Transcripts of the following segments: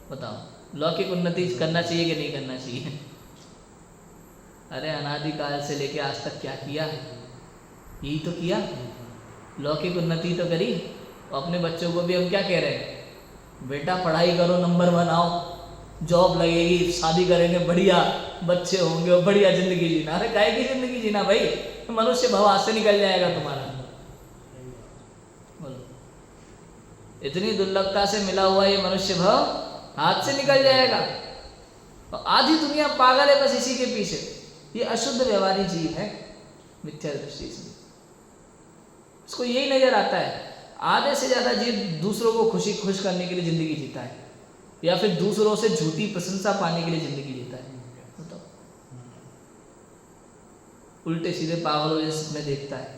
बताओ लौकिक उन्नति करना चाहिए कि नहीं करना चाहिए? अरे अनादिकाल से लेके आज तक क्या किया? यही तो किया, लौकिक उन्नति तो करी। अपने बच्चों को भी हम क्या कह रहे हैं, बेटा पढ़ाई करो, नंबर 1 आओ, जॉब लगेगी, शादी करेंगे, बढ़िया बच्चे होंगे और बढ़िया जिंदगी जीना। अरे काहे की जिंदगी जीना भाई, मनुष्य भाव हाथ से निकल जाएगा तुम्हारा। बोलो, इतनी दुर्लभता से मिला हुआ ये मनुष्य भाव हाथ से निकल जाएगा। और आधी दुनिया पागल है बस इसी के पीछे। ये अशुद्ध व्यवहारी जीव है मिथ्या दृष्टि से। इसको यही नजर आता है, आधे से ज्यादा जीव दूसरों को खुश करने के लिए जिंदगी जीता है, या फिर दूसरों से झूठी प्रशंसा पाने के लिए जिंदगी जीता है। बताओ, उल्टे सीधे पागलों जैसे में देखता है।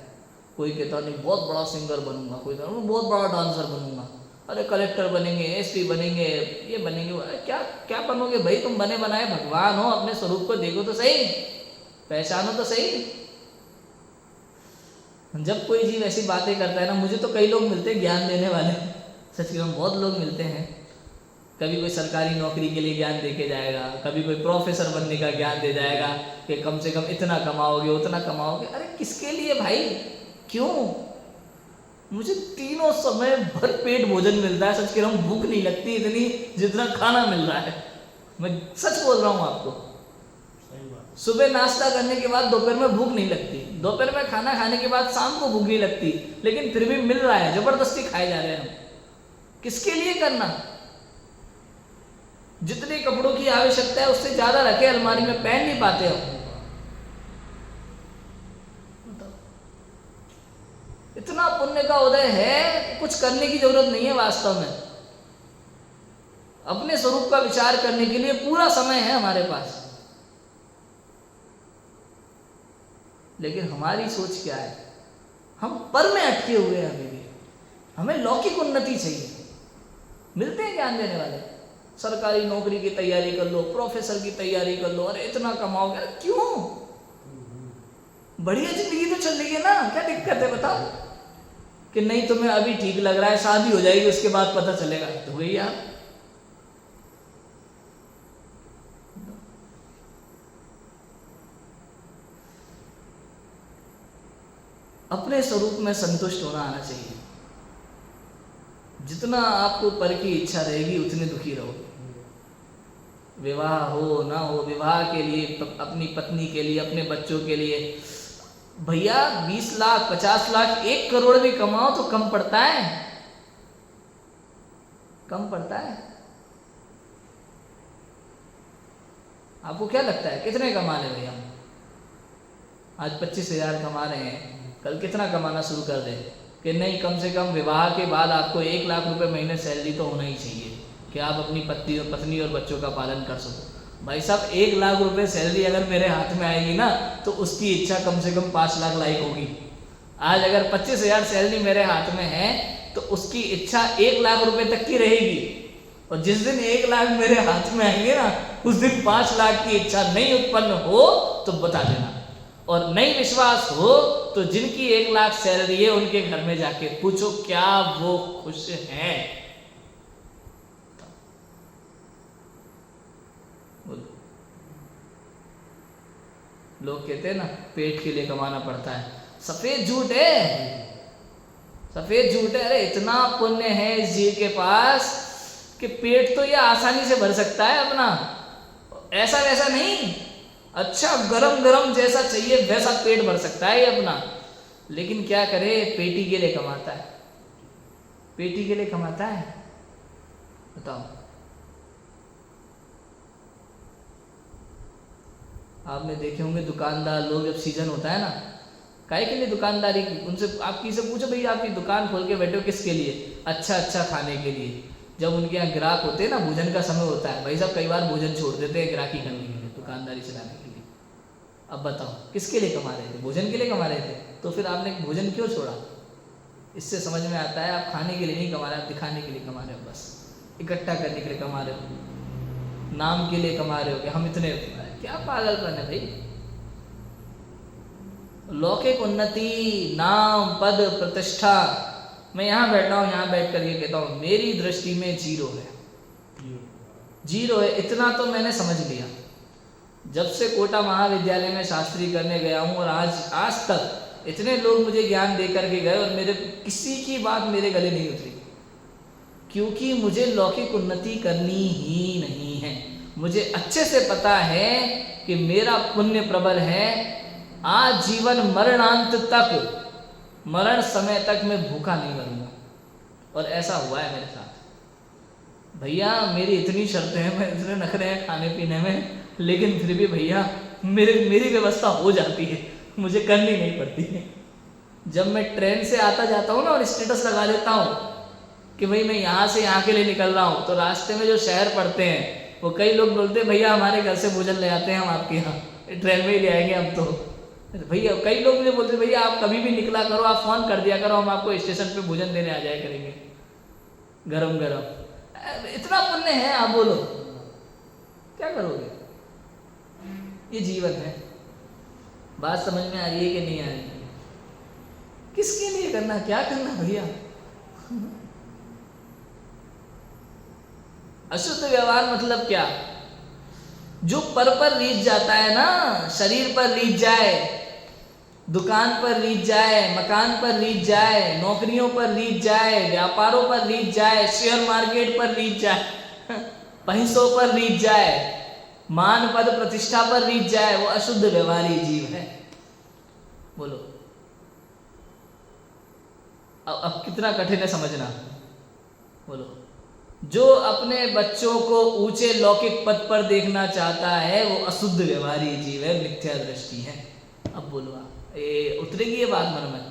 कोई कहता नहीं बहुत बड़ा सिंगर बनूंगा, कोई कहता मैं बहुत बड़ा डांसर बनूंगा, अरे कलेक्टर बनेंगे, एसपी बनेंगे, ये बनेंगे। अरे क्या क्या बनोगे भाई, तुम बने बनाए भगवान हो, अपने स्वरूप को देखो तो सही, पहचानो तो सही। जब कोई जीव ऐसी बातें करता है ना, मुझे तो कई लोग मिलते हैं ज्ञान देने वाले, सच में बहुत लोग मिलते हैं। कभी कोई सरकारी नौकरी के लिए ज्ञान दे के जाएगा, कभी कोई प्रोफेसर बनने का ज्ञान दे जाएगा कि कम से कम इतना कमाओगे उतना कमाओगे। अरे किसके लिए भाई, क्यों? मुझे तीनों समय भर पेट भोजन मिलता है, सच कह रहा हूँ, भूख नहीं लगती इतनी जितना खाना मिल रहा है। मैं सच बोल रहा हूँ आपको, सुबह नाश्ता करने के बाद दोपहर में भूख नहीं लगती, दोपहर में खाना खाने के बाद शाम को भूख नहीं लगती, लेकिन फिर भी मिल रहा है, जबरदस्ती खाए जा रहे हैं हम। किसके लिए करना? जितने कपड़ों की आवश्यकता है उससे ज्यादा रखे अलमारी में, पहन नहीं पाते हम। इतना पुण्य का उदय है, कुछ करने की जरूरत नहीं है वास्तव में। अपने स्वरूप का विचार करने के लिए पूरा समय है हमारे पास। लेकिन हमारी सोच क्या है, हम पर में अटके हुए हैं अभी भी। हमें लौकिक उन्नति चाहिए। मिलते हैं ज्ञान देने वाले, सरकारी नौकरी की तैयारी कर लो, प्रोफेसर की तैयारी कर लो, अरे इतना कमाओगे। अरे क्यों? बढ़िया जिंदगी तो चल रही है ना, क्या दिक्कत है बताओ? कि नहीं तुम्हें अभी ठीक लग रहा है, शादी हो जाएगी उसके बाद पता चलेगा, तो वही यार। अपने स्वरूप में संतुष्ट होना आना चाहिए। जितना आपको पर की इच्छा रहेगी उतने दुखी रहोगे। विवाह हो ना हो, विवाह के लिए, अपनी पत्नी के लिए, अपने बच्चों के लिए, भैया 20 लाख 50 लाख 1 करोड़ भी कमाओ तो कम पड़ता है, कम पड़ता है। आपको क्या लगता है कितने कमा ले भैया? आज 25,000 कमा रहे हैं, कल कितना कमाना शुरू कर दे कि नहीं कम से कम विवाह के बाद आपको 1 लाख रुपए महीने सैलरी तो होना ही चाहिए कि आप अपनी पत्नी और बच्चों का पालन कर सको। भाई साहब 1 लाख रुपए सैलरी अगर मेरे हाथ में आएगी ना तो उसकी इच्छा कम से कम 5 लाख लायक होगी। आज अगर 25,000 सैलरी मेरे हाथ में है तो उसकी इच्छा 1 लाख रुपए तक की रहेगी, और जिस दिन 1 लाख मेरे हाथ में आएंगे ना उस दिन 5 लाख की इच्छा नहीं उत्पन्न हो तो बता देना। और नहीं विश्वास हो तो जिनकी 1 लाख सैलरी है उनके घर में जाके पूछो क्या वो खुश हैं? लोग कहते हैं ना पेट के लिए कमाना पड़ता है, सफेद झूठ है, सफेद झूठ है। अरे इतना पुण्य है इस जीव के पास कि पेट तो ये आसानी से भर सकता है अपना, ऐसा वैसा नहीं, अच्छा गरम गरम जैसा चाहिए वैसा पेट भर सकता है ये अपना। लेकिन क्या करे, पेटी के लिए कमाता है, पेटी के लिए कमाता है। बताओ, आपने देखे होंगे दुकानदार लोग जब सीजन होता है ना, काहे के लिए दुकानदारी, उनसे आप किसी से पूछो भाई आपकी दुकान खोल के बैठे हो किसके लिए? अच्छा अच्छा खाने के लिए। जब उनके यहाँ ग्राहक होते हैं ना, भोजन का समय होता है, भाई साहब कई बार भोजन छोड़ देते हैं ग्राहकी करने के लिए, दुकानदारी चलाने के लिए। अब बताओ किसके लिए कमा रहे थे? भोजन के लिए कमा रहे थे, तो फिर आपने भोजन क्यों छोड़ा? इससे समझ में आता है आप खाने के लिए नहीं कमा रहे, आप दिखाने के लिए कमा रहे हो, बस इकट्ठा करने के लिए कमा रहे हो, नाम के लिए कमा रहे हो कि हम इतने। क्या पागलपन है भाई। लौकिक उन्नति, नाम, पद, प्रतिष्ठा, मैं यहाँ बैठ रहा हूँ, यहाँ बैठ कर ये कहता हूँ मेरी दृष्टि में 0 है। जीरो है, इतना तो मैंने समझ लिया। जब से कोटा महाविद्यालय में शास्त्री करने गया हूँ और आज तक इतने लोग मुझे ज्ञान दे करके गए और मेरे किसी की बात मेरे गले नहीं उतरी, क्योंकि मुझे लौकिक उन्नति करनी ही नहीं है। मुझे अच्छे से पता है कि मेरा पुण्य प्रबल है, आज जीवन मरणांत तक, मरण समय तक मैं भूखा नहीं मरूंगा। और ऐसा हुआ है मेरे साथ। भैया मेरी इतनी शर्तें हैं, मैं इतने नखरे हैं खाने पीने में, लेकिन फिर भी भैया मेरी व्यवस्था हो जाती है, मुझे करनी नहीं पड़ती है। जब मैं ट्रेन से आता जाता हूँ ना और स्टेटस लगा देता हूँ कि भाई मैं यहाँ से यहाँ के लिए निकल रहा हूँ, तो रास्ते में जो शहर पड़ते हैं वो कई लोग बोलते हैं भैया हमारे घर से भोजन ले आते हैं हम आपके यहाँ, ट्रेन में ही ले आएंगे हम तो। भैया कई लोग मुझे बोलते भैया आप कभी भी निकला करो, आप फ़ोन कर दिया करो, हम आपको स्टेशन पे भोजन देने आ जाया करेंगे गरम गरम। इतना पुण्य है, आप बोलो क्या करोगे? ये जीवन है। बात समझ में आ रही है कि नहीं आ रही? किसके लिए करना, क्या करना भैया? अशुद्ध व्यवहार मतलब क्या? जो पर रीझ जाता है ना, शरीर पर रीझ जाए, दुकान पर रीझ जाए, मकान पर रीझ जाए, नौकरियों पर रीझ जाए, व्यापारों पर रीझ जाए, शेयर मार्केट पर रीझ जाए, पैसों पर रीझ जाए, मान पद प्रतिष्ठा पर रीझ जाए, वो अशुद्ध व्यवहारी जीव है। बोलो अब कितना कठिन है समझना। बोलो जो अपने बच्चों को ऊंचे लौकिक पद पर देखना चाहता है वो अशुद्ध व्यवहारी जीव है, मिथ्या दृष्टि है। अब बोलो आप, ये उतरेगी ये बात मन में?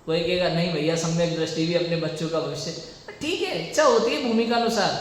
कोई कहेगा नहीं भैया सम्यक दृष्टि भी अपने बच्चों का भविष्य, ठीक है, इच्छा होती है भूमिका अनुसार।